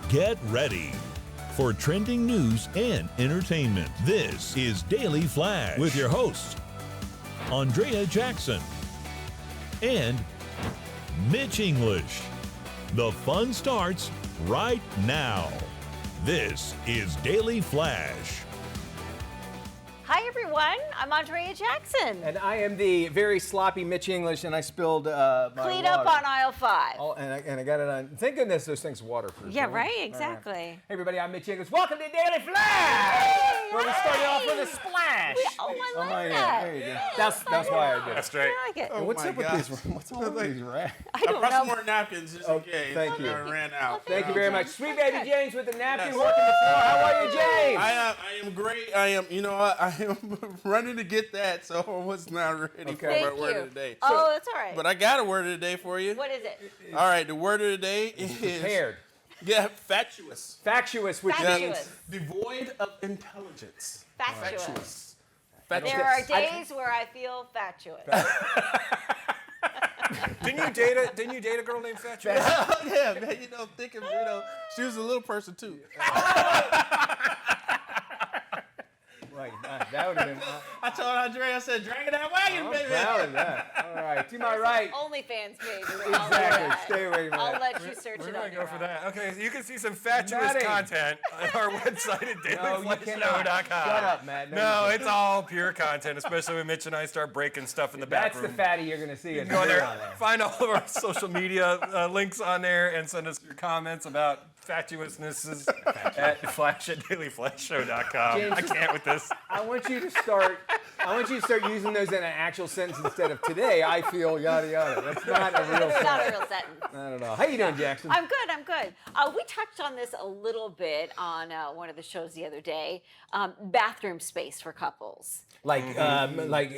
Get ready for trending news and entertainment. This is Daily Flash with your hosts, Andrea Jackson and Mitch English. The fun starts right now. This is Daily Flash. Hi everyone, I'm Andrea Jackson. And I am the very sloppy Mitch English, and I spilled my Clean water. up on aisle 5. And I got it on. Thank goodness those things waterproof. Yeah, right, exactly. Hey everybody, I'm Mitch English. Welcome to Daily Flash! Where we started off with a splash. I like yeah, that. there you go. Yeah, That's why I did it. That's right. I like it. And what's my up with gosh. these? What's up with these rats? I don't brought some know. more napkins just in case. thank you. I ran out. Thank you very much. Sweet baby James with the napkin Yes. working the floor. How are you, James? I am great. I am, I am running to get that, so I was not ready for Okay. my Thank word you. of the day. Oh, that's all right. But I got a word of the day for you. What is it? All right, the word of the day is Prepared. Yeah, fatuous. Factuous, which Fatuous. means Devoid of intelligence. Fatuous. Fatuous. There are days where I feel fatuous. Didn't you date a girl named Fatuous? Yeah, man, thinking, she was a little person too. Right, that would have been. I told Andrea, I said, drag it that wagon, I'm baby. proud of that. All right, to my right. OnlyFans page. Exactly. Stay away from I'll that. let you search We're it gonna on go your for own. that. Okay, so you can see some fatuous Matting. content on our website at No, you cannot. dailyflashshow.com. Shut up, Matt. No, it's all pure content, especially when Mitch and I start breaking stuff in the back That's room. the fatty you're going to see. You can go on there, find all of our social media links on there, and send us your comments about fatuousnesses at dailyflashshow.com. James, I can't with this. I want you to start using those in an actual sentence instead of today. I feel yada yada. That's not a real It's not a sentence. real sentence. I don't know. How you doing, Jackson? I'm good. We touched on this a little bit on one of the shows the other day. Bathroom space for couples. Like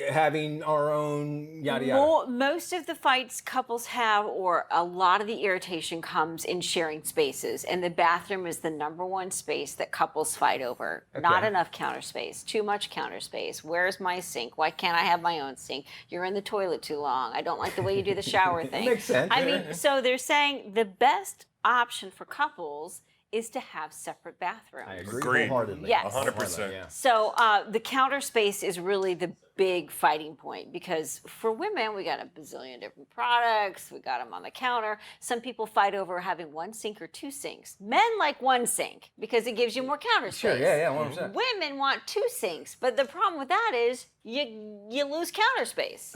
having our own yada yada. Most of the fights couples have, or a lot of the irritation comes in sharing spaces, and the bathroom is the number one space that couples fight over. Not enough counter space, too much counter space. Where's my sink? Why can't I have my own sink? You're in the toilet too long. I don't like the way you do the shower thing. Makes sense. I mean, so they're saying the best option for couples is to have separate bathrooms. I agree Agreed. wholeheartedly. Yes. 100%. Yeah. So the counter space is really the big fighting point, because for women, we got a bazillion different products. We got them on the counter. Some people fight over having one sink or two sinks. Men like one sink because it gives you more counter space. Sure. Yeah. 100%. Women want two sinks, but the problem with that is you lose counter space.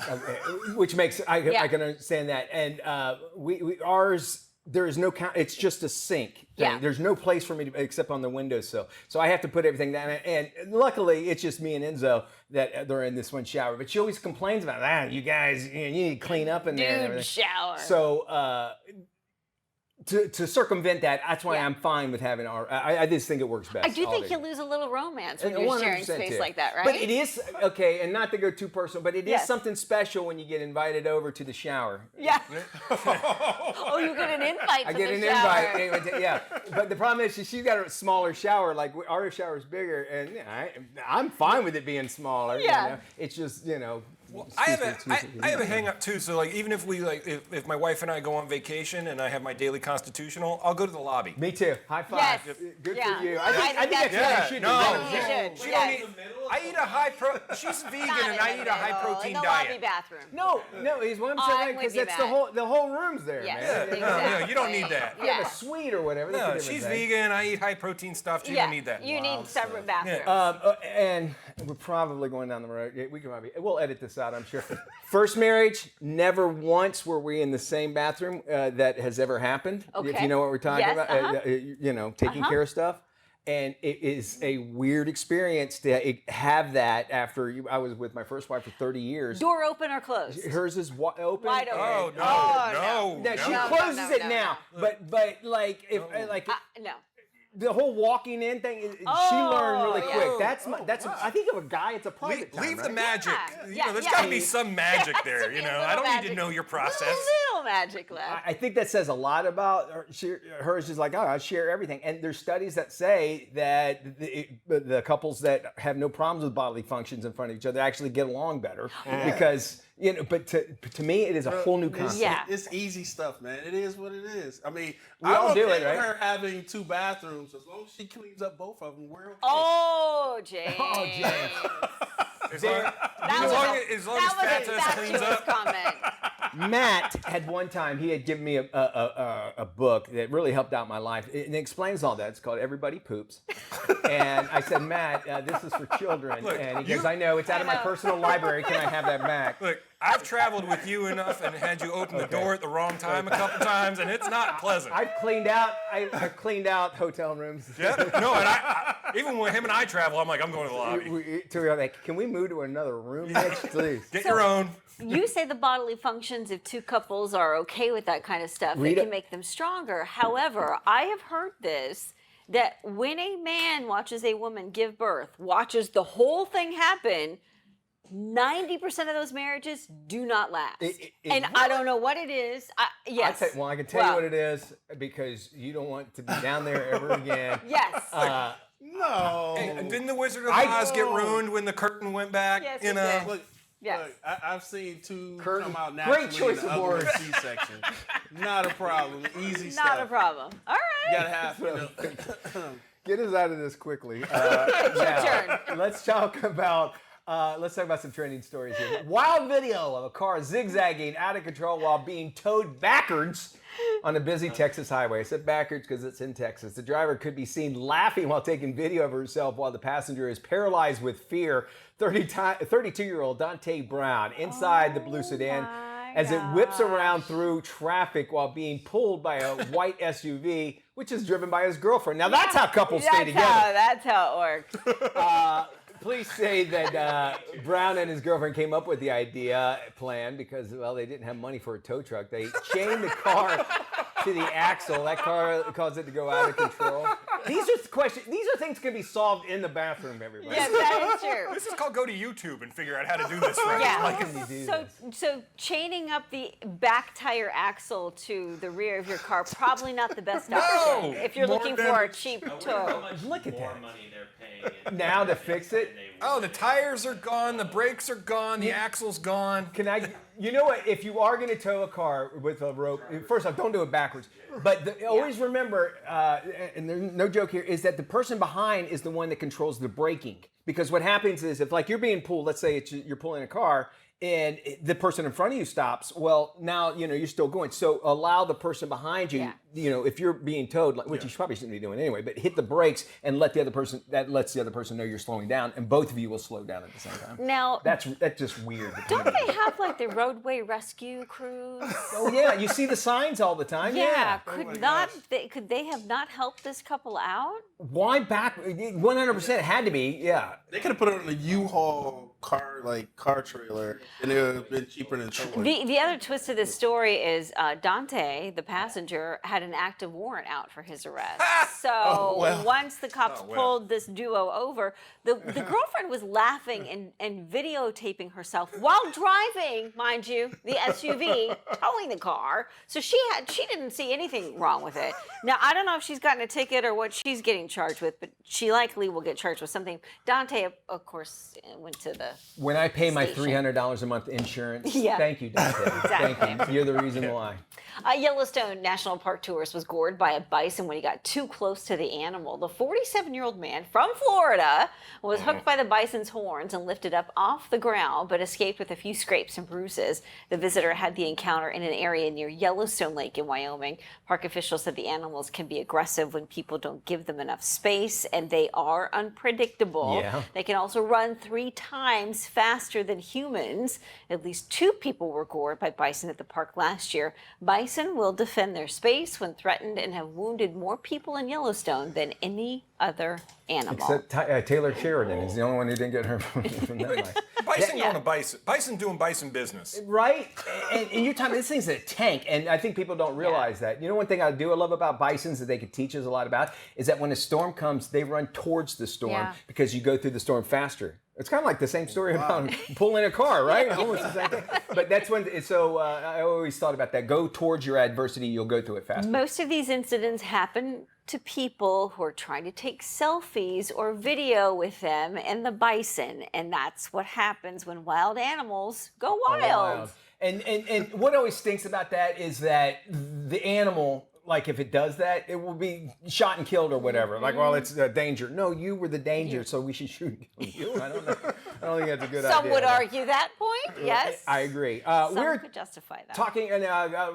Which makes I Yeah. can understand that. And we ours. There is no count. It's just a sink thing. Yeah. There's no place for me to, except on the windowsill. So I have to put everything down. And luckily, it's just me and Enzo that they're in this one shower. But she always complains about you guys. You need to clean up in there. and Dude everything. shower. So to circumvent that, that's why Yeah. I'm fine with having our. I just think it works best. I do think already. you lose a little romance when And you're sharing 100% space too. like that, right? But it is okay, and not to go too personal, but it is Yes. something special when you get invited over to the shower. Yeah. Oh, you get an invite I to get the an shower. invite. Anyway, yeah, but the problem is she's got a smaller shower. Like our shower is bigger, and I'm fine with it being smaller. Yeah. You know? It's just I have a hang up too. So like even if we if my wife and I go on vacation and I have my daily constitutional, I'll go to the lobby. Me too. High five. Yes. Good Yeah. for you. I think I think that's what I should do. No. You should. She Yes. don't eat, I eat a she's vegan Not and in I the eat a high middle, protein in the diet. lobby bathroom. No, he's what I'm I'm saying right because with you, that's Matt. the whole room's there, Yes, man. No, exactly. you don't need that. You have Yeah. a suite or whatever. That's a No, different she's thing. vegan. I eat high protein stuff. She don't need that. You need separate bathrooms. And we're probably going down the road. We'll edit this out, I'm sure. First marriage, never once were we in the same bathroom that has ever happened. If Okay. you know what we're talking Yes, about, taking care of stuff. And it is a weird experience to have that after I was with my first wife for 30 years. Door open or closed? Hers is open. Wide open. Oh and- no, Oh, no, Now, she No, closes no, it no, now, but like if like No. the whole walking in thing, she Oh, learned really yeah. quick. That's I think of a guy. It's a private time, Leave the right? magic. Yeah. There's Yeah. got to be some magic Has there. to be a I little don't need magic. to know your process. Little magic left. I think that says a lot about her. Hers is like, I share everything. And there's studies that say that the couples that have no problems with bodily functions in front of each other actually get along better because but to me, it is a whole new concept. Yeah. It's easy stuff, man. It is what it is. I mean, We all I'm do okay it, right? with her having 2 bathrooms as long as she cleans up both of them. We're okay. Oh, James. Oh, James. As long as Fat Test cleans up. Comment. Matt had one time, he had given me a book that really helped out my life. And it explains all that. It's called Everybody Poops. And I said, Matt, this is for children. Look, and he goes, I know, it's out of my personal library. Can I have that back? Look, I've traveled with you enough and had you open the door at the wrong time a couple times, and it's not pleasant. I've cleaned out hotel rooms. Yeah, no, and I even when him and I travel, I'm like, I'm going to the lobby. We're like, can we move to another room next, please? Get your own. You say the bodily functions, if 2 couples are okay with that kind of stuff, it can make them stronger. However, I have heard this, that when a man watches a woman give birth, watches the whole thing happen, 90% of those marriages do not last. And I don't know what it is. Yes. I can tell you what it is, because you don't want to be down there ever again. Yes. No. Hey, didn't the Wizard of Oz get ruined when the curtain went back? Yes, in it did. Look, Yes. look, I've seen 2 Curtain. come out naturally. Great choice in the of other words. C-section. Not a problem. Easy stuff. Not a problem. All right. You gotta have, Get us out of this quickly. turn. Let's talk about some trending stories here. Wild video of a car zigzagging out of control while being towed backwards on a busy Texas highway. I said backwards because it's in Texas. The driver could be seen laughing while taking video of herself while the passenger is paralyzed with fear. 32-year-old Dante Brown inside the blue sedan as it whips around through traffic while being pulled by a white SUV, which is driven by his girlfriend. Now that's how couples stay together. That's how it works. Police say that Brown and his girlfriend came up with the plan because, well, they didn't have money for a tow truck. They chained the car to the axle. That car caused it to go out of control. These are questions. These are things that can be solved in the bathroom, everybody. Yes, that is true. This is called go to YouTube and figure out how to do this right. Yeah. So chaining up the back tire axle to the rear of your car, probably not the best option if you're looking for a cheap tow. Look at more that. money they're paying Now to fix it. Oh, the tires are gone, the brakes are gone, the axle's gone. You know what? If you are going to tow a car with a rope, first off, don't do it backwards. But always remember, and there's no joke here, is that the person behind is the one that controls the braking. Because what happens is, if like you're being pulled, let's say you're pulling a car, and the person in front of you stops, well, now, you're still going. So allow the person behind you, if you're being towed, which you probably shouldn't be doing anyway, but hit the brakes and let the other person, that lets the other person know you're slowing down, and both of you will slow down at the same time. Now, That's just weird. don't they have like the roadway rescue crews? Oh yeah, you see the signs all the time. Yeah, could they have not helped this couple out? Why back? 100% had to be. Yeah. They could have put it on a U-Haul car trailer, and it would have been cheaper than towing. The other twist of this story is Dante, the passenger, had an active warrant out for his arrest. So once the cops pulled this duo over, the girlfriend was laughing and videotaping herself while driving, mind you, the SUV, towing the car. So she didn't see anything wrong with it. Now, I don't know if she's gotten a ticket or what she's getting charged with, but she likely will get charged with something. Dante, of course, went to the When I pay my station. $300 a month insurance, Yeah. thank you, Dante. Exactly. Thank you. You're the reason why. A Yellowstone National Park tourist was gored by a bison when he got too close to the animal. The 47-year-old man from Florida was hooked by the bison's horns and lifted up off the ground, but escaped with a few scrapes and bruises. The visitor had the encounter in an area near Yellowstone Lake in Wyoming. Park officials said the animals can be aggressive when people don't give them enough space, and they are unpredictable. Yeah. They can also run 3 times faster than humans. At least 2 people were gored by bison at the park last year. Bison will defend their space when threatened and have wounded more people in Yellowstone than any other animal. Except Taylor Sheridan is the only one who didn't get hurt from that bison. Bison going to bison. Bison doing bison business. Right? And you're talking, this thing's a tank, and I think people don't realize that. You know, one thing I love about bisons that they could teach us a lot about is that when a storm comes, they run towards the storm because you go through the storm faster. It's kind of like the same story about pulling a car, right? Almost the same thing. But that's so I always thought about that. Go towards your adversity, you'll go through it faster. Most of these incidents happen to people who are trying to take selfies or video with them and the bison. And that's what happens when wild animals go wild. And what always stinks about that is that the animal, like if it does that, it will be shot and killed or whatever. Like, well, it's a danger. No, you were the danger, so we should shoot and kill you. I don't know. I don't think that's a good idea. Some would argue that point, yes. I agree. Some could justify that. Talking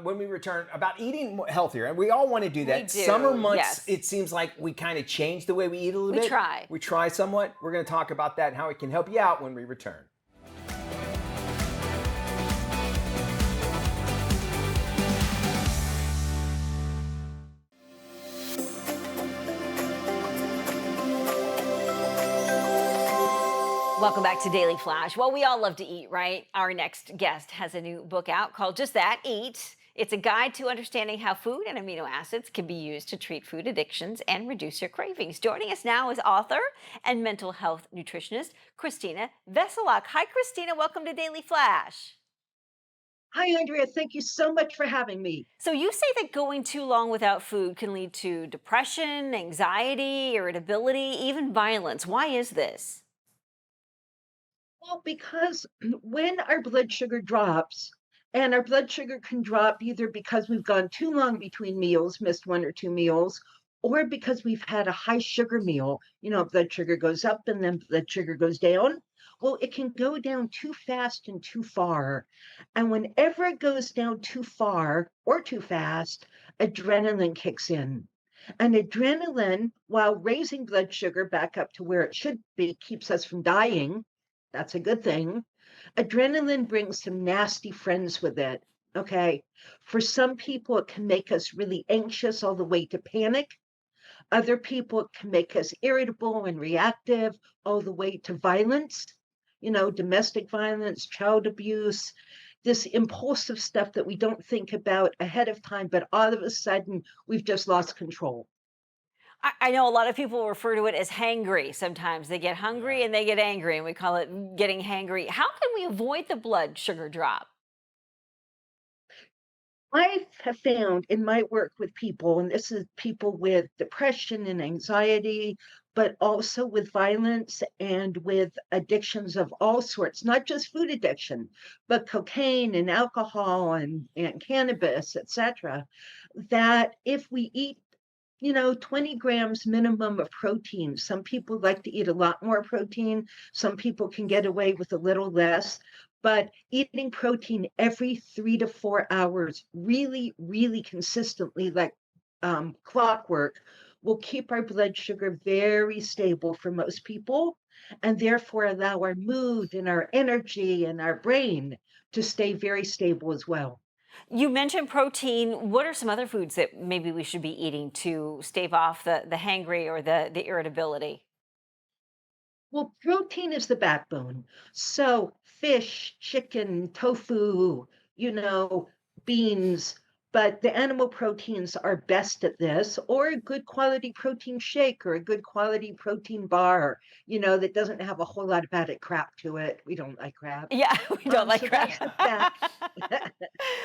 when we return about eating healthier, and we all want to do that. We do, Summer months, yes. it seems like we kind of change the way we eat a little bit. We try somewhat. We're going to talk about that and how it can help you out when we return. Welcome back to Daily Flash. Well, we all love to eat, right? Our next guest has a new book out called Just That, Eat. It's a guide to understanding how food and amino acids can be used to treat food addictions and reduce your cravings. Joining us now is author and mental health nutritionist Christine Veselak. Hi, Christina. Welcome to Daily Flash. Hi, Andrea. Thank you so much for having me. So you say that going too long without food can lead to depression, anxiety, irritability, even violence. Why is this? Well, because when our blood sugar drops, and our blood sugar can drop either because we've gone too long between meals, missed 1 or 2 meals, or because we've had a high sugar meal, blood sugar goes up and then blood sugar goes down. Well, it can go down too fast and too far. And whenever it goes down too far or too fast, adrenaline kicks in. And adrenaline, while raising blood sugar back up to where it should be, keeps us from dying. That's a good thing. Adrenaline brings some nasty friends with it. Okay. For some people, it can make us really anxious all the way to panic. Other people, it can make us irritable and reactive all the way to violence, domestic violence, child abuse, this impulsive stuff that we don't think about ahead of time, but all of a sudden we've just lost control. I know a lot of people refer to it as hangry. Sometimes they get hungry and they get angry, and we call it getting hangry. How can we avoid the blood sugar drop? I have found in my work with people, and this is people with depression and anxiety, but also with violence and with addictions of all sorts, not just food addiction, but cocaine and alcohol and cannabis, etc., that if we eat 20 grams minimum of protein. Some people like to eat a lot more protein. Some people can get away with a little less. But eating protein every 3 to 4 hours, really, really consistently, like clockwork, will keep our blood sugar very stable for most people, and therefore allow our mood and our energy and our brain to stay very stable as well. You mentioned protein. What are some other foods that maybe we should be eating to stave off the hangry or the irritability? Well, protein is the backbone. So fish, chicken, tofu, beans, but the animal proteins are best at this, or a good quality protein shake or a good quality protein bar, that doesn't have a whole lot of added crap to it. We don't like crap. Yeah, we don't like crap.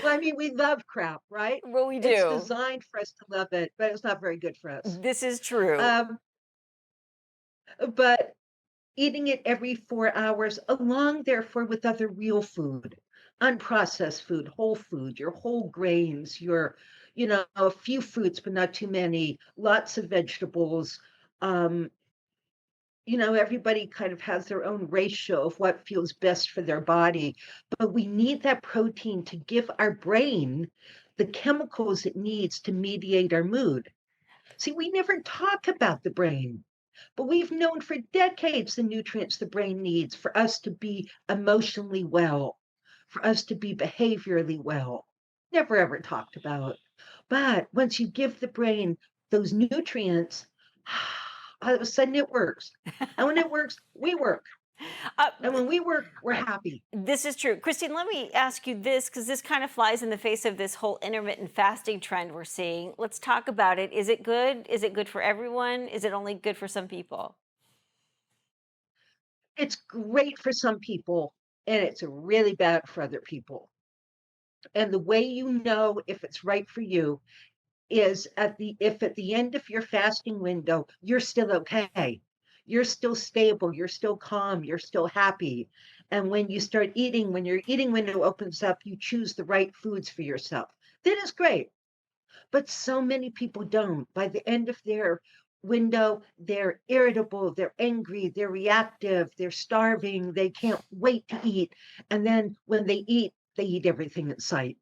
Well, I mean, we love crap, right? Well, we do. It's designed for us to love it, but it's not very good for us. This is true. But eating it every 4 hours, along therefore with other real food, unprocessed food, whole food, your whole grains, your, a few fruits, but not too many, lots of vegetables. Everybody kind of has their own ratio of what feels best for their body, but we need that protein to give our brain the chemicals it needs to mediate our mood. See, we never talk about the brain, but we've known for decades the nutrients the brain needs for us to be emotionally well, for us to be behaviorally well. Never ever talked about. But once you give the brain those nutrients, all of a sudden it works. And when it works, we work. And when we work, we're happy. This is true. Christine, let me ask you this, because this kind of flies in the face of this whole intermittent fasting trend we're seeing. Let's talk about it. Is it good? Is it good for everyone? Is it only good for some people? It's great for some people, and it's really bad for other people. And the way you know if it's right for you is if at the end of your fasting window, you're still okay, you're still stable, you're still calm, you're still happy. And when you start eating, when your eating window opens up, you choose the right foods for yourself. That is great. But so many people don't. By the end of their window, they're irritable, they're angry, they're reactive, they're starving, they can't wait to eat. And then when they eat everything in sight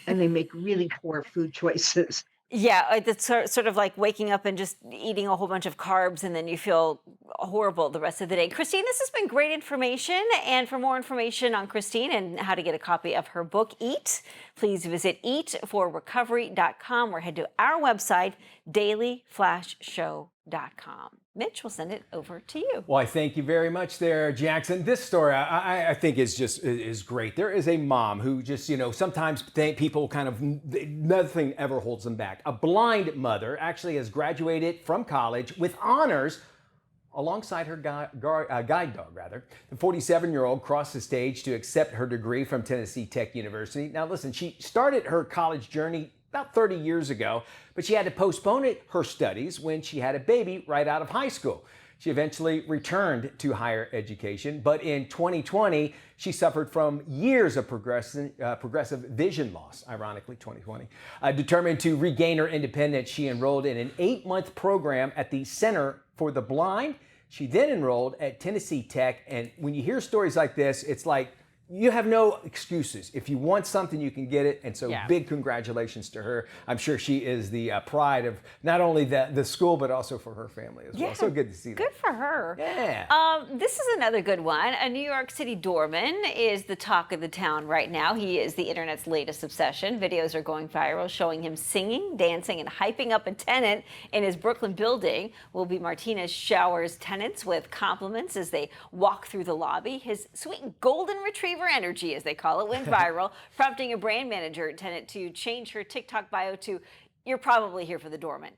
and they make really poor food choices. Yeah, it's sort of like waking up and just eating a whole bunch of carbs, and then you feel horrible the rest of the day. Christine, this has been great information. And for more information on Christine and how to get a copy of her book, Eat, please visit eatforrecovery.com or head to our website, dailyflashshow.com. Mitch, we'll send it over to you. Well, I thank you very much there, Jackson. This story I think is great. There is a mom who just, sometimes people kind of, nothing ever holds them back. A blind mother actually has graduated from college with honors alongside her guide dog, rather. The 47-year-old crossed the stage to accept her degree from Tennessee Tech University. Now listen, she started her college journey about 30 years ago, but she had to postpone her studies when she had a baby right out of high school. She eventually returned to higher education, but in 2020, she suffered from years of progressive vision loss, ironically 2020. Determined to regain her independence, she enrolled in an 8-month program at the Center for the Blind. She then enrolled at Tennessee Tech, and when you hear stories like this, it's like, you have no excuses. If you want something, you can get it. And so big congratulations to her. I'm sure she is the pride of not only the school, but also for her family as well. So good to see that. Good for her. Yeah. This is another good one. A New York City doorman is the talk of the town right now. He is the internet's latest obsession. Videos are going viral showing him singing, dancing, and hyping up a tenant in his Brooklyn building. Wilby Martinez showers tenants with compliments as they walk through the lobby. His sweet golden retriever energy, as they call it, went viral, prompting a brand manager tenant to change her TikTok bio to, "You're probably here for the doorman."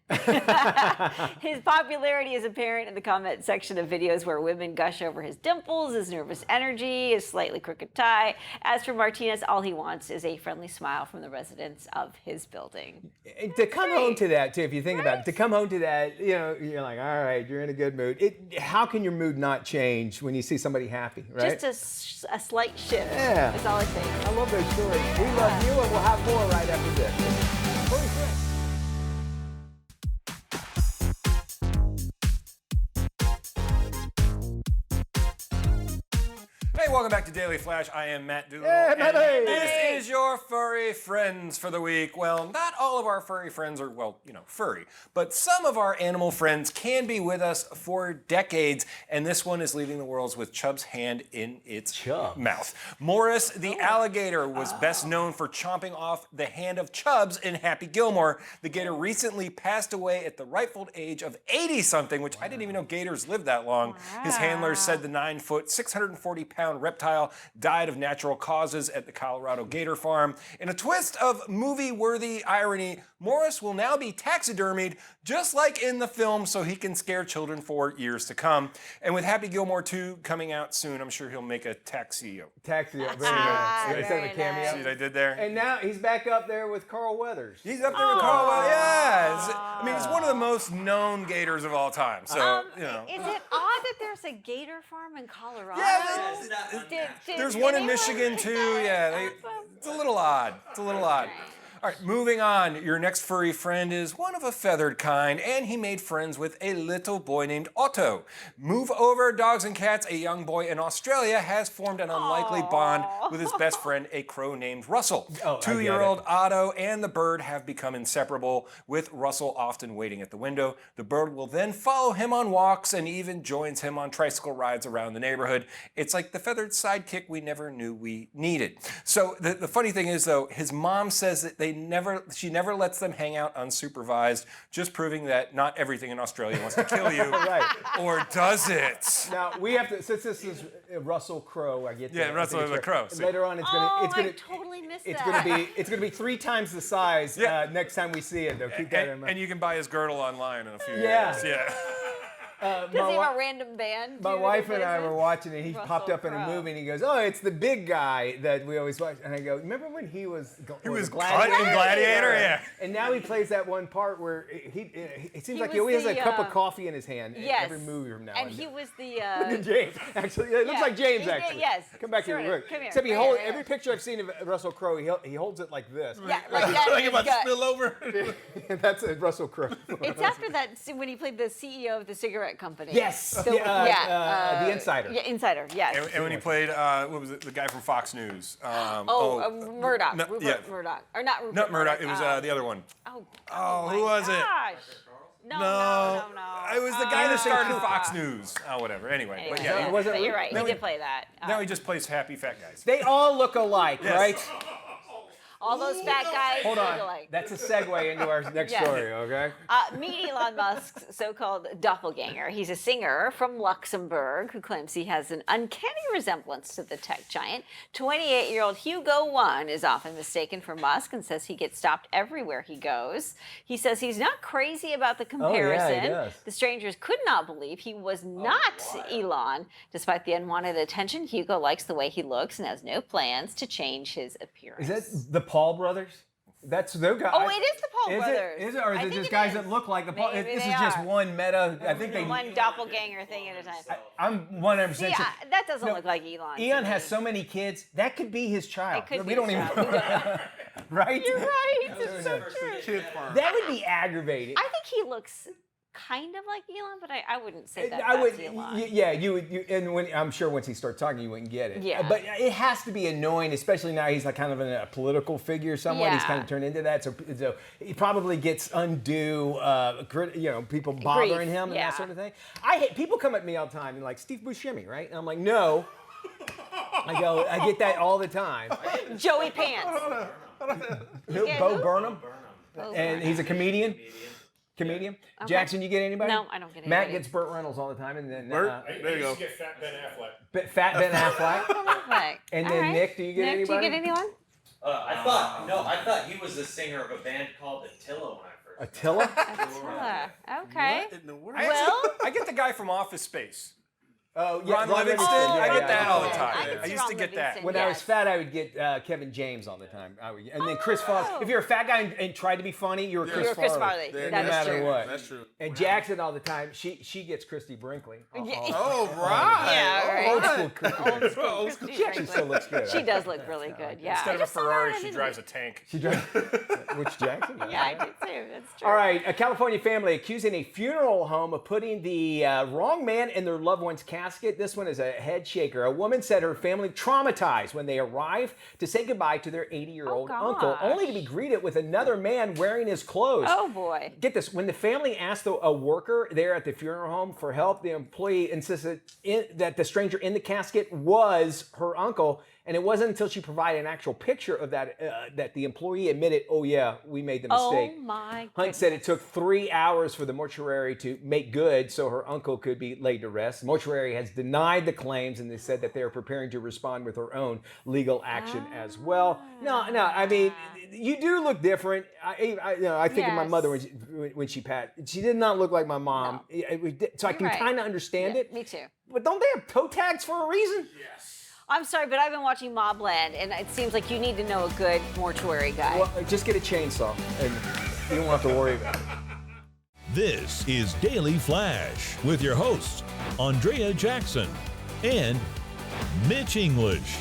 His popularity is apparent in the comment section of videos where women gush over his dimples, his nervous energy, his slightly crooked tie. As for Martinez, all he wants is a friendly smile from the residents of his building. And to come home to that, too, if you think about it, to come home to that, you're like, all right, you're in a good mood. How can your mood not change when you see somebody happy, right? Just a slight shift. Yeah. That's all it takes. I love those stories. We love you, and we'll have more right after this. Furry Friends. Hey, welcome back to Daily Flash. I am Matt Doolittle. Hey, and Matty. this is your furry friends for the week. Well, not all of our furry friends are, furry, but some of our animal friends can be with us for decades, and this one is leaving the world with Chubb's hand in its mouth. Morris the alligator was best known for chomping off the hand of Chubbs in Happy Gilmore. The gator recently passed away at the rightful age of 80-something, which I didn't even know gators lived that long. His handlers said the 9-foot, 640-pound reptile died of natural causes at the Colorado Gator Farm. In a twist of movie-worthy irony, Morris will now be taxidermied just like in the film so he can scare children for years to come. And with Happy Gilmore 2 coming out soon, I'm sure he'll make a Taxio. Very nice. Instead of a cameo. See what I did there? And now he's back up there with Carl Weathers. He's up there with Carl Weathers. Yeah. It's one of the most known gators of all time. So, Is it odd that there's a gator farm in Colorado? Yeah, there's one in Michigan too. Yeah, it's a little odd. All right, moving on. Your next furry friend is one of a feathered kind, and he made friends with a little boy named Otto. Move over, dogs and cats. A young boy in Australia has formed an unlikely bond with his best friend, a crow named Russell. 2-year-old Otto and the bird have become inseparable, with Russell often waiting at the window. The bird will then follow him on walks and even joins him on tricycle rides around the neighborhood. It's like the feathered sidekick we never knew we needed. So the funny thing is, though, his mom says that she never lets them hang out unsupervised, just proving that not everything in Australia wants to kill you. Right. Or does it? Now we have to, since this is Russell Crowe, I get that. Yeah, Russell the Crowe. Later on, it's I totally missed that. It's gonna be 3 times the size next time we see it. Though keep that in mind. And you can buy his girdle online in a few Yeah. years. Yeah. Does he have a random band? My too, wife that and I plays were it? watching it. He Russell popped up in a Crowe. movie and he goes, "Oh, it's the big guy that we always watch." And I go, "Remember when he was was Gladiator? yeah. And now he plays that one part where it seems He like he was always has a the, cup of coffee in his hand in Yes. every movie from now And on. he was the. Look at James. Actually, it looks Yeah, like James. he did, Actually, yes. Come back Sort here. of. Look. Come here. Except he Right holds here, every picture I've seen of Russell Crowe. He holds it like this. Yeah, like that. Like in about his to gut. spill over. That's Russell Crowe. It's after that when he played the CEO of the cigarette company. Yes. The, The Insider. Yeah, Insider. Yes. And when he played, what was it? The guy from Fox News. Murdoch. No, Rupert yeah. Murdoch. Or not Rupert. Not Murdoch. It was the other one. Oh, who was it? gosh. No. It was the guy that started Fox News. Oh, whatever. Anyway, but yeah, wasn't but you're right. No, He did play that. now he just plays happy fat guys. They all look alike, Yes. right? All those fat guys. Hold look on. alike. That's a segue into our next Yes. story, okay? Meet Elon Musk's so-called doppelganger. He's a singer from Luxembourg who claims he has an uncanny resemblance to the tech giant. 28-year-old Hugo One is often mistaken for Musk and says he gets stopped everywhere he goes. He says he's not crazy about the comparison. does. The strangers could not believe he was not Elon. Despite the unwanted attention, Hugo likes the way he looks and has no plans to change his appearance. Is that the Paul brothers? That's their guys. Oh, it is the Paul is brothers. Is it, or is I it think just it guys is. that look like the Paul? Maybe This they is just are. one meta. I think they. One doppelganger thing at a time. I'm 100% See, sure. that doesn't look like Elon. to Elon me. has so many kids. That could be his child. It could we be don't his even. child. We don't know. Right? You're right. It's so true. Kid farm. That would be aggravating. I think he looks kind of like Elon, but I wouldn't say that I would, that's Elon. yeah, you would, and when I'm sure once he starts talking, you wouldn't get it. Yeah. But it has to be annoying, especially now he's like kind of a political figure somewhat. He's Yeah. kind of turned into that, so he probably gets undue, people bothering him and yeah. that sort of thing. I hate people come at me all the time and like Steve Buscemi, right? And I'm like, no. I get that all the time. Joey Pants. Bo Burnham, Bo and Burnham. he's a comedian. Comedian. Jackson, you get anybody? No, I don't get Matt anybody. gets Burt Reynolds all the time, and then Burt? There you go. get Fat Ben Affleck. Fat Ben Affleck. Right. And All then right. Nick, do you get Nick, anybody? do you get anyone? I thought he was the singer of a band called Attila when I first. Attila? Attila. Okay. What in the world? Well, I get the guy from Office Space. Oh, yeah, Ron Livingston. yeah, I get yeah, that yeah. all the time. I can I see used to Ron get that. Livingston. When I was Yes. fat, I would get Kevin James all the time. And then Chris Farley. If you're a fat guy and tried to be funny, you were Chris You're Chris Farley. Farley. Yeah, That No is matter true. what. That's true. And Jackson all the time, she gets Christy Brinkley. Yeah. Oh, right. Yeah, right. Old school Christy. Old school Old Christy She actually Brinkley. still looks good. She does look really good. Yeah. Instead I of a just saw her Ferrari, on she an drives a interview. tank. She drives. Which Jackson? Yeah, I did too. That's true. All right, a California family accusing a funeral home of putting the wrong man in their loved one's casket. This one is a head shaker. A woman said her family traumatized when they arrived to say goodbye to their 80-year-old Oh, uncle, gosh. only to be greeted with another man wearing his clothes. Oh boy. Get this, when the family asked a worker there at the funeral home for help, the employee insisted that the stranger in the casket was her uncle. And it wasn't until she provided an actual picture of that that the employee admitted, oh yeah, we made the mistake. Oh my Hunt goodness. said it took 3 hours for the mortuary to make good so her uncle could be laid to rest. The mortuary has denied the claims, and they said that they are preparing to respond with their own legal action as well. No, I mean, you do look different. I think of my Yes. mother when she passed. She did not look like my mom. So I can right. kind of understand Yeah, it. me too. But don't they have toe tags for a reason? I'm sorry, but I've been watching Mobland, and it seems like you need to know a good mortuary guy. Well, just get a chainsaw, and you won't have to worry about it. This is Daily Flash with your hosts, Andrea Jackson and Mitch English.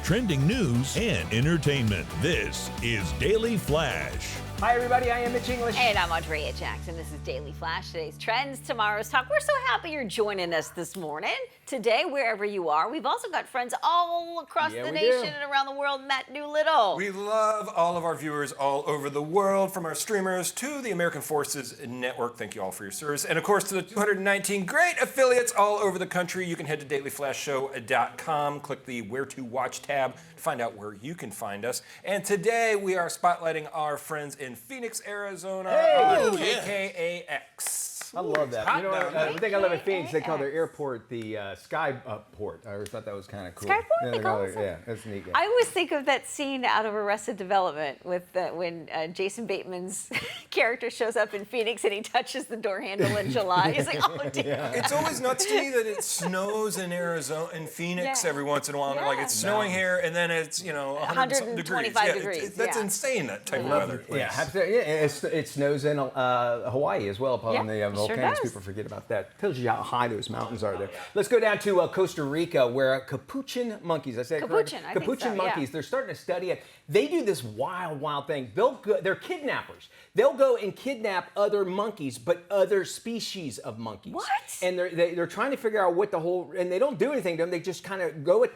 Trending news and entertainment. This is Daily Flash. Hi, everybody. I am Mitch English. And I'm Andrea Jackson. This is Daily Flash. Today's trends, tomorrow's talk. We're so happy you're joining us this morning. Today, wherever you are, we've also got friends all across Yeah, the we nation do. and around the world. Matt Doolittle. We love all of our viewers all over the world, from our streamers to the American Forces Network. Thank you all for your service. And of course, to the 219 great affiliates all over the country. You can head to dailyflashshow.com, click the Where to Watch tab to find out where you can find us. And today we are spotlighting our friends in Phoenix, Arizona on yeah. KKAX. I love that. hot You know, down there. the thing I love in Phoenix, they call their airport the Sky Port. I always thought that was kind of cool. Skyport, they call it. Yeah, that's neat. Yeah. I always think of that scene out of Arrested Development with when Jason Bateman's character shows up in Phoenix and he touches the door handle in July. He's like, oh, damn. It's always nuts to me that it snows in Arizona, in Phoenix Yeah. every once in a while. And they're like, it's snowing here, and then it's 125 degrees. That's Yeah. insane. That type of weather. Yeah, absolutely. Yeah, and it snows in Hawaii as well upon the sure volcanoes. does. People forget about that. Tells you how high those mountains are there. Let's go down to Costa Rica, where capuchin monkeys. I say it correctly? Capuchin, I think Capuchin so, monkeys. yeah. They're starting to study it. They do this wild thing. They're kidnappers. They'll go and kidnap other monkeys, but other species of monkeys. What? And they're trying to figure out what the whole, and they don't do anything to them. They just kind of go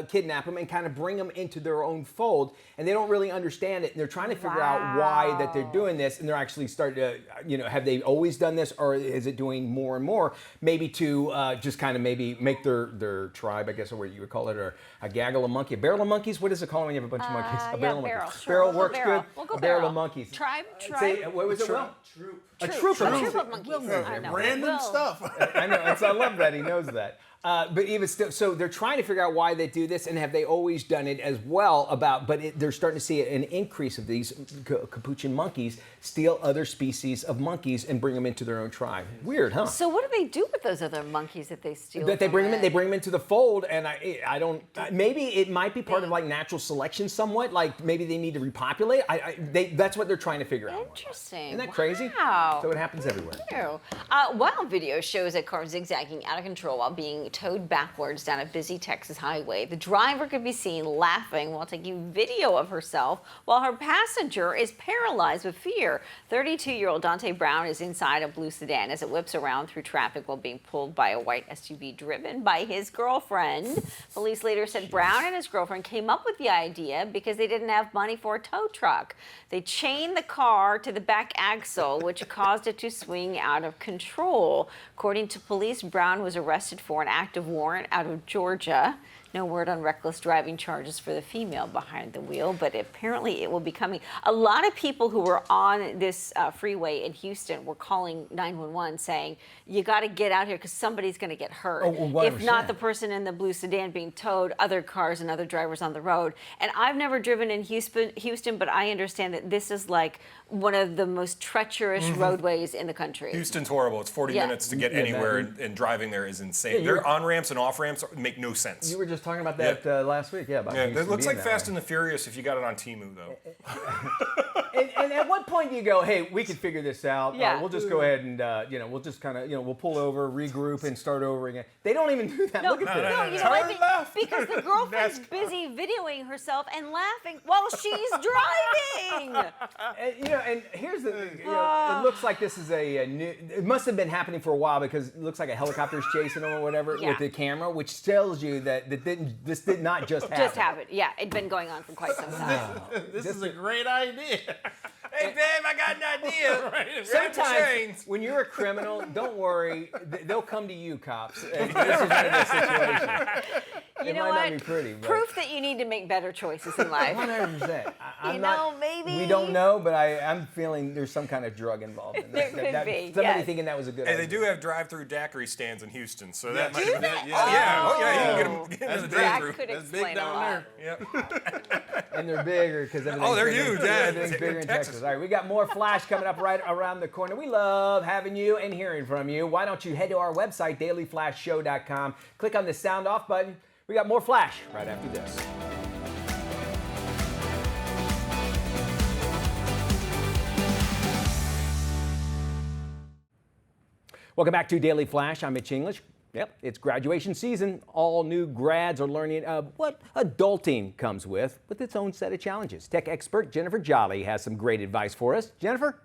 kidnap them and kind of bring them into their own fold, and they don't really understand it. And they're trying to figure out why that they're doing this, and they're actually starting to, have they always done this, or is it doing more and more? Maybe to just kind of maybe make their tribe, I guess, or what you would call it, or a gaggle of monkeys, a barrel of monkeys. What is it called when you have a bunch of monkeys? A barrel of barrel. monkeys. Sure, Barrel we'll go works barrel. good. We'll go a barrel barrel. of monkeys. Tribe. Say, what was it? Will? A troop of monkeys. Troop of monkeys. I know. Random Will. stuff. I know, and so I love that he knows that. But even still, so they're trying to figure out why they do this, and have they always done it as well? They're starting to see an increase of these capuchin monkeys steal other species of monkeys and bring them into their own tribe. Weird, huh? So what do they do with those other monkeys that they steal? That they from bring them in, it? they bring them into the fold, and I don't. Maybe it might be part of like natural selection, somewhat. Like maybe they need to repopulate. That's what they're trying to figure out. Interesting. Isn't that crazy? Wow. So it happens everywhere. Ew. Wild video shows a car zigzagging out of control while being towed backwards down a busy Texas highway. The driver could be seen laughing while taking video of herself, while her passenger is paralyzed with fear. 32-year-old Dante Brown is inside a blue sedan as it whips around through traffic while being pulled by a white SUV driven by his girlfriend. Police later said Brown and his girlfriend came up with the idea because they didn't have money for a tow truck. They chained the car to the back axle, which caused it to swing out of control. According to police, Brown was arrested for an active warrant out of Georgia. No word on reckless driving charges for the female behind the wheel, but apparently it will be coming. A lot of people who were on this freeway in Houston were calling 911 saying, you got to get out here because somebody's going to get hurt. Oh, 100%. If not the person in the blue sedan being towed, other cars and other drivers on the road. And I've never driven in Houston, but I understand that this is like one of the most treacherous roadways in the country. Houston's horrible. It's 40 minutes to get anywhere, and driving there is insane. Their on-ramps and off-ramps make no sense. You were just talking about that last week, about Yeah, Houston it looks being like that Fast way. and the Furious if you got it on Temu, though. And at what point do you go, hey, we can figure this out? Yeah. We'll just go ahead and, we'll just kind of, we'll pull over, regroup, and start over again. They don't even do that. Look at this. No, you know what? Because the girlfriend's busy videoing herself and laughing while she's driving. And here's the thing. It looks like this is a new, it must have been happening for a while because it looks like a helicopter's chasing them or whatever with the camera, which tells you that this did not just happen. Just happened. Yeah, it'd been going on for quite some time. This is a great idea. Hey, babe, I got an idea. Sometimes when you're a criminal, don't worry, they'll come to you, cops. And this is one of those situations. You It know might what? not be pretty, but Proof that you need to make better choices in life. 100%. I'm You not, know, maybe- we don't know, but I'm feeling there's some kind of drug involved in There that. could be, Somebody yes. thinking that was a good Hey, idea. they do have drive-through daiquiri stands in Houston, so that might do be. they? Yeah, you can get them in the That drive-through. could That's explain big a down lot. there. Yep. And they're bigger because they're huge, yeah. Everything's bigger in Texas. Texas. All right, we got more Flash coming up right around the corner. We love having you and hearing from you. Why don't you head to our website, dailyflashshow.com, click on the sound off button. We got more Flash right after this. Welcome back to Daily Flash. I'm Mitch English. Yep, it's graduation season. All new grads are learning what adulting comes with its own set of challenges. Tech expert Jennifer Jolly has some great advice for us. Jennifer?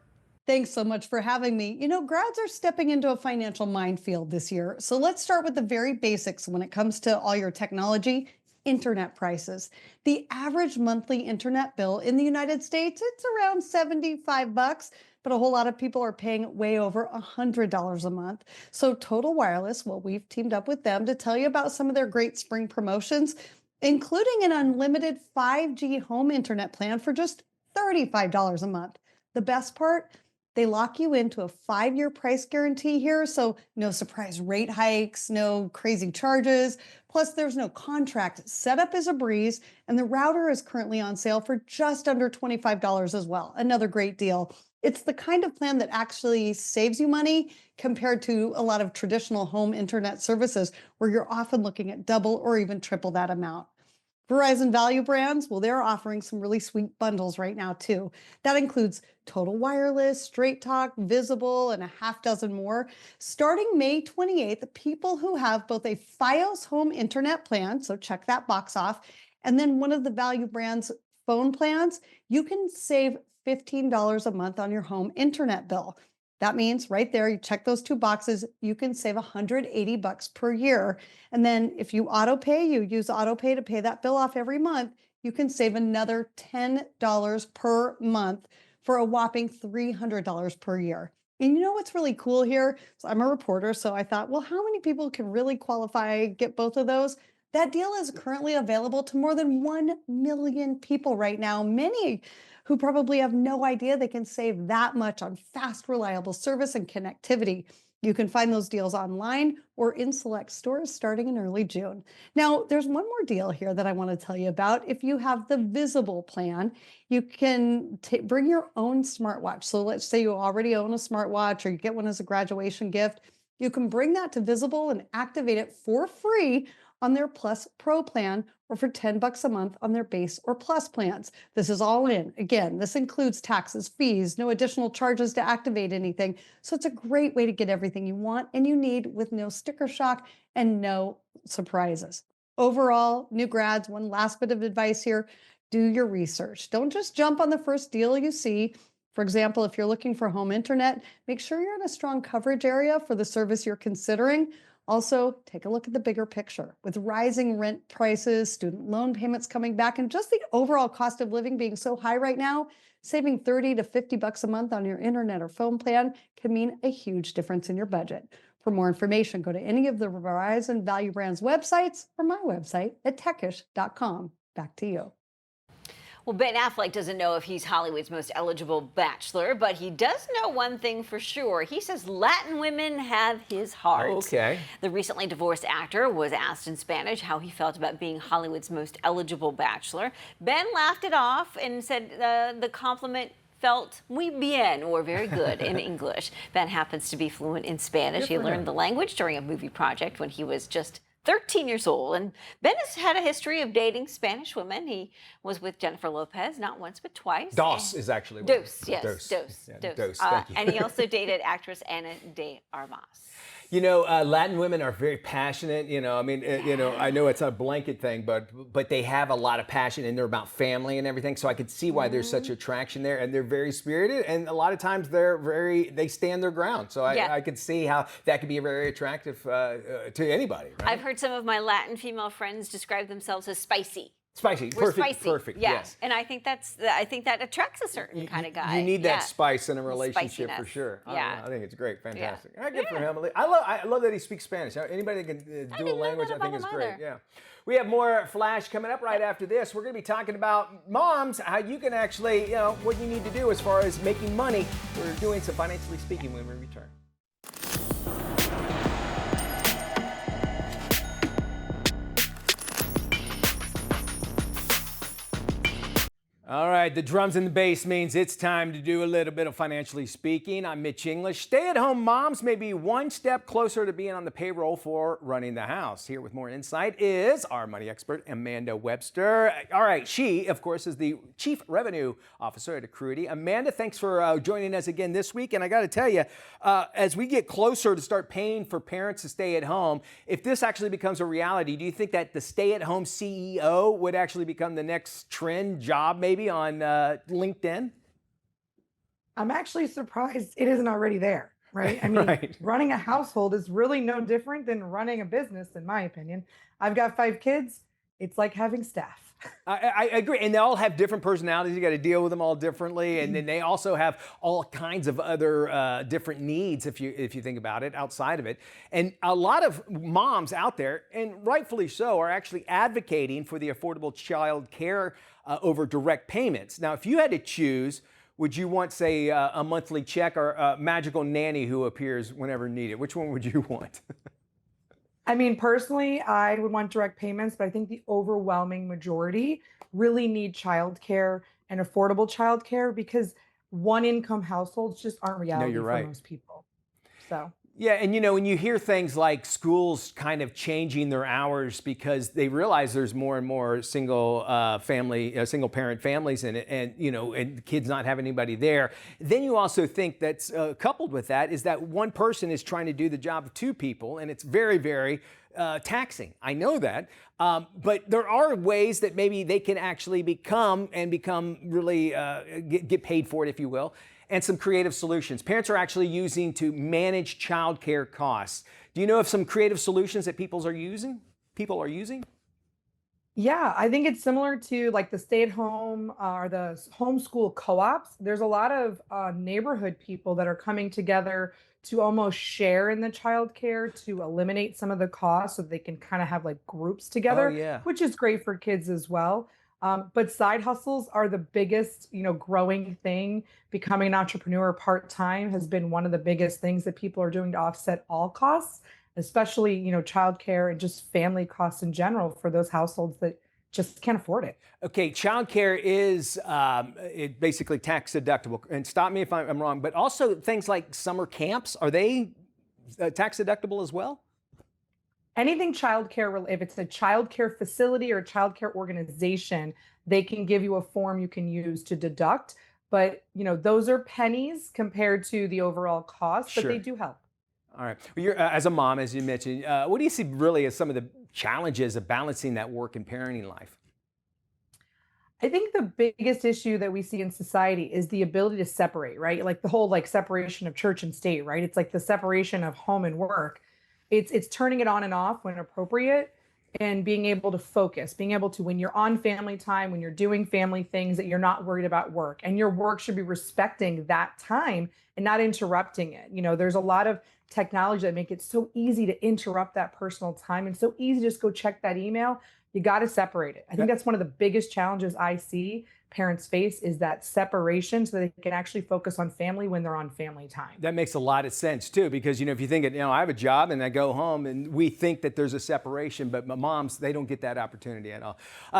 Thanks so much for having me. You know, grads are stepping into a financial minefield this year. So let's start with the very basics when it comes to all your technology. Internet prices. The average monthly internet bill in the United States, it's around $75, but a whole lot of people are paying way over $100 a month. So Total Wireless, well, we've teamed up with them to tell you about some of their great spring promotions, including an unlimited 5G home internet plan for just $35 a month. The best part, They lock you into a 5-year price guarantee here, so no surprise rate hikes, no crazy charges. Plus, there's no contract. Setup is a breeze, and the router is currently on sale for just under $25 as well. Another great deal. It's the kind of plan that actually saves you money compared to a lot of traditional home internet services where you're often looking at double or even triple that amount. Verizon value brands, well, they're offering some really sweet bundles right now, too. That includes Total Wireless, Straight Talk, Visible, and a half dozen more. Starting May 28th, people who have both a Fios home internet plan, so check that box off, and then one of the value brands' phone plans, you can save $15 a month on your home internet bill. That means right there, you check those 2 boxes, you can save $180 per year. And then if you auto pay, you use auto pay to pay that bill off every month, you can save another $10 per month for a whopping $300 per year. And you know what's really cool here? So I'm a reporter, so I thought, well, how many people can really qualify, get both of those? That deal is currently available to more than 1 million people right now, many who probably have no idea they can save that much on fast, reliable service and connectivity. You can find those deals online or in select stores starting in early June. Now, there's one more deal here that I want to tell you about. If you have the Visible plan, you can bring your own smartwatch. So let's say you already own a smartwatch or you get one as a graduation gift. You can bring that to Visible and activate it for free on their Plus Pro plan or for $10 a month on their base or Plus plans. This is all in. Again, this includes taxes, fees, no additional charges to activate anything. So it's a great way to get everything you want and you need with no sticker shock and no surprises. Overall, new grads, one last bit of advice here, do your research. Don't just jump on the first deal you see. For example, if you're looking for home internet, make sure you're in a strong coverage area for the service you're considering. Also, take a look at the bigger picture. With rising rent prices, student loan payments coming back, and just the overall cost of living being so high right now, saving $30 to $50 a month on your internet or phone plan can mean a huge difference in your budget. For more information, go to any of the Verizon Value Brands websites or my website at techish.com. Back to you. Well, Ben Affleck doesn't know if he's Hollywood's most eligible bachelor, but he does know one thing for sure. He says Latin women have his heart. Okay. The recently divorced actor was asked in Spanish how he felt about being Hollywood's most eligible bachelor. Ben laughed it off and said the compliment felt muy bien, or very good in English. Ben happens to be fluent in Spanish. He learned the language during a movie project when he was just 13 years old, and Ben has had a history of dating Spanish women. He was with Jennifer Lopez not once but twice. Dos is actually Dos, yes, Dos. Dos. Yeah, Dos. Thank you. And he also dated actress Ana de Armas. You know, Latin women are very passionate. You know, I mean, I know it's a blanket thing, but they have a lot of passion and they're about family and everything. So I could see why there's such attraction there, and they're very spirited. And a lot of times they stand their ground. So I could see how that could be very attractive to anybody. Right? I've heard some of my Latin female friends describe themselves as spicy. Spicy, perfect. Yeah. Yes. And I think that attracts a certain kind of guy. You need that spice in a relationship Spiciness. for sure. Yeah. I think it's great, fantastic. Yeah. Good for him. I love that he speaks Spanish. Anybody that can do a language, I think is great. Yeah. We have more Flash coming up right after this. We're going to be talking about moms, how you can actually, what you need to do as far as making money. We're doing some financially speaking when we return. All right, the drums and the bass means it's time to do a little bit of financially speaking. I'm Mitch English. Stay-at-home moms may be one step closer to being on the payroll for running the house. Here with more insight is our money expert, Amanda Webster. All right, she, of course, is the Chief Revenue Officer at Accruity. Amanda, thanks for joining us again this week. And I got to tell you, as we get closer to start paying for parents to stay at home, if this actually becomes a reality, do you think that the stay-at-home CEO would actually become the next trend job maybe on LinkedIn? I'm actually surprised it isn't already there, right? I mean, running a household is really no different than running a business, in my opinion. I've got 5 kids. It's like having staff. I agree. And they all have different personalities. You got to deal with them all differently. And then they also have all kinds of other different needs, if you think about it, outside of it. And a lot of moms out there, and rightfully so, are actually advocating for the affordable child care over direct payments. Now, if you had to choose, would you want, say, a monthly check or a magical nanny who appears whenever needed? Which one would you want? I mean, personally, I would want direct payments, but I think the overwhelming majority really need childcare and affordable childcare because one income households just aren't reality you're for right. most people. So. Yeah, and when you hear things like schools kind of changing their hours because they realize there's more and more single parent families in it, and and kids not having anybody there, then you also think that's coupled with that is that one person is trying to do the job of two people, and it's very, very taxing. I know that, but there are ways that maybe they can actually become really get paid for it, if you will. And some creative solutions parents are actually using to manage childcare costs. Do you know of some creative solutions that people are using? Yeah, I think it's similar to like the stay-at-home or the homeschool co-ops. There's a lot of neighborhood people that are coming together to almost share in the childcare to eliminate some of the costs so they can kind of have like groups together, yeah. which is great for kids as well. But side hustles are the biggest, growing thing. Becoming an entrepreneur part-time has been one of the biggest things that people are doing to offset all costs, especially, childcare and just family costs in general for those households that just can't afford it. Okay, childcare is basically tax deductible. And stop me if I'm wrong, but also things like summer camps, are they tax deductible as well? Anything childcare, if it's a childcare facility or a childcare organization, they can give you a form you can use to deduct. But, those are pennies compared to the overall cost, but they do help. All right. Well, you're, as a mom, as you mentioned, what do you see really as some of the challenges of balancing that work and parenting life? I think the biggest issue that we see in society is the ability to separate, right? Like the whole separation of church and state, right? It's like the separation of home and work. It's turning it on and off when appropriate and being able to focus, being able to, when you're on family time, when you're doing family things, that you're not worried about work, and your work should be respecting that time and not interrupting it. There's a lot of technology that make it so easy to interrupt that personal time and so easy to just go check that email. You got to separate it. I think that's one of the biggest challenges I see parents face is that separation so they can actually focus on family when they're on family time. That makes a lot of sense too, because if you think I have a job and I go home and we think that there's a separation, but moms, they don't get that opportunity at all.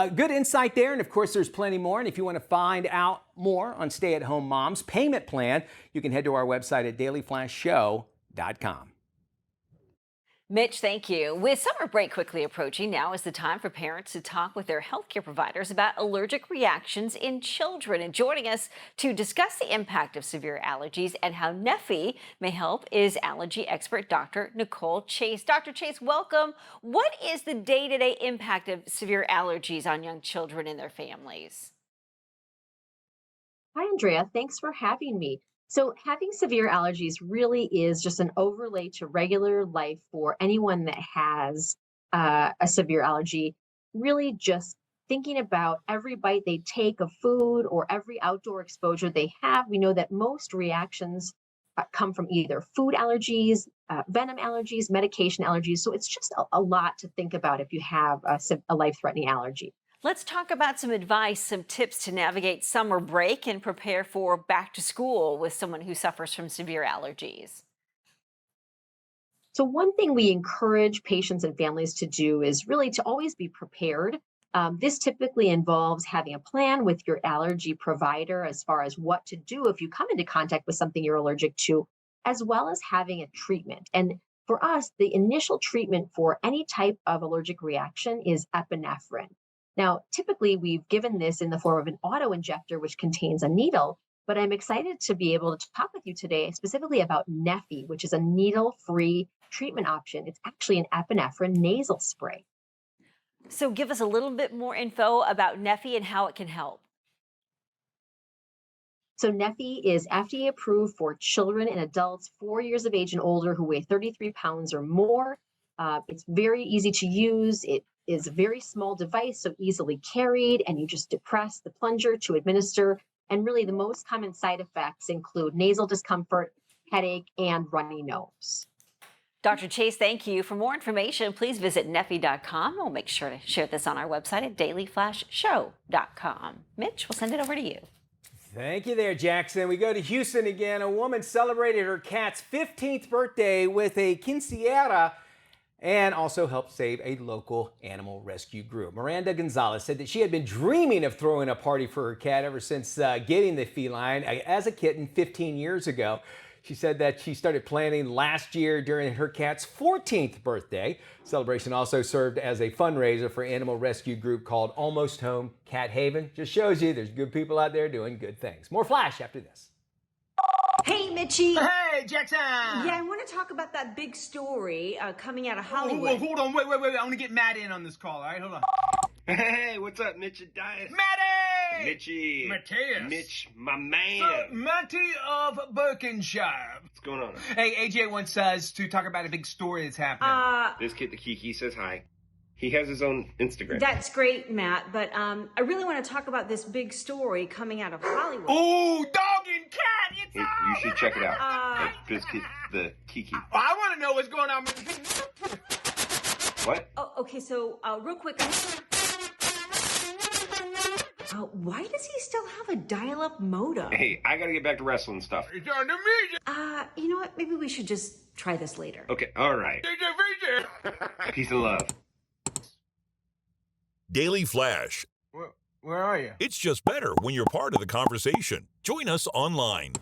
Good insight there, and of course there's plenty more. And if you want to find out more on stay-at-home moms payment plan, you can head to our website at dailyflashshow.com. Mitch, thank you. With summer break quickly approaching, now is the time for parents to talk with their healthcare providers about allergic reactions in children. And joining us to discuss the impact of severe allergies and how Neffy may help is allergy expert Dr. Nicole Chase. Dr. Chase, welcome. What is the day-to-day impact of severe allergies on young children and their families? Hi, Andrea. Thanks for having me. So having severe allergies really is just an overlay to regular life for anyone that has a severe allergy. Really just thinking about every bite they take of food or every outdoor exposure they have. We know that most reactions come from either food allergies, venom allergies, medication allergies. So it's just a lot to think about if you have a life-threatening allergy. Let's talk about some advice, some tips to navigate summer break and prepare for back to school with someone who suffers from severe allergies. So one thing we encourage patients and families to do is really to always be prepared. This typically involves having a plan with your allergy provider as far as what to do if you come into contact with something you're allergic to, as well as having a treatment. And for us, the initial treatment for any type of allergic reaction is epinephrine. Now, typically, we've given this in the form of an auto-injector, which contains a needle, but I'm excited to be able to talk with you today specifically about Neffy, which is a needle-free treatment option. It's actually an epinephrine nasal spray. So give us a little bit more info about Neffy and how it can help. So Neffy is FDA approved for children and adults 4 years of age and older who weigh 33 pounds or more. It's very easy to use. It is a very small device, so easily carried, and you just depress the plunger to administer. And really the most common side effects include nasal discomfort, headache, and runny nose. Dr. Chase, thank you. For more information, please visit Neffy.com. We'll make sure to share this on our website at dailyflashshow.com. Mitch, we'll send it over to you. Thank you there, Jackson. We go to Houston again. A woman celebrated her cat's 15th birthday with a quinceañera and also helped save a local animal rescue group. Miranda Gonzalez said that she had been dreaming of throwing a party for her cat ever since getting the feline as a kitten 15 years ago. She said that she started planning last year during her cat's 14th birthday. Celebration also served as a fundraiser for animal rescue group called Almost Home Cat Haven. Just shows you there's good people out there doing good things. More Flash after this. Hey, Mitchie. Hey, Jackson. Yeah, I want to talk about that big story coming out of Hollywood. Oh, hold on. Wait. I want to get Matt in on this call, all right? Hold on. Hey, what's up, Mitch and Dias? Matty! Mitchie. Mateus. Mitch, my man. Matty of Berkshire. What's going on? Hey, AJ wants us to talk about a big story that's happening. This kid, the Kiki, says hi. He has his own Instagram. That's great, Matt, but I really want to talk about this big story coming out of Hollywood. Oh, dog and cat! It's You should check it out. This kid, the Kiki. I want to know what's going on. What? Oh, okay, so real quick. Why does he still have a dial-up modem? Hey, I gotta get back to wrestling stuff. It's on the music. You know what? Maybe we should just try this later. Okay, all right. Peace and love. Daily Flash. Where are you? It's just better when you're part of the conversation. Join us online.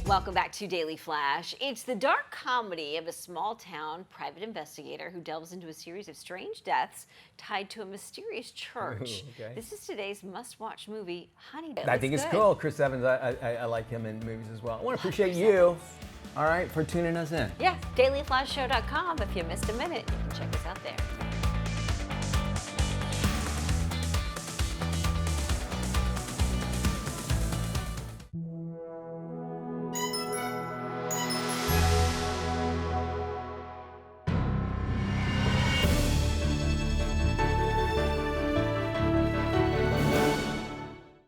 Welcome back to Daily Flash. It's the dark comedy of a small-town private investigator who delves into a series of strange deaths tied to a mysterious church. Okay. This is today's must-watch movie, Honey. I think it's cool. Chris Evans, I like him in movies as well. I want to appreciate you, all right, for tuning us in. Yeah, dailyflashshow.com. If you missed a minute, you can check us out there.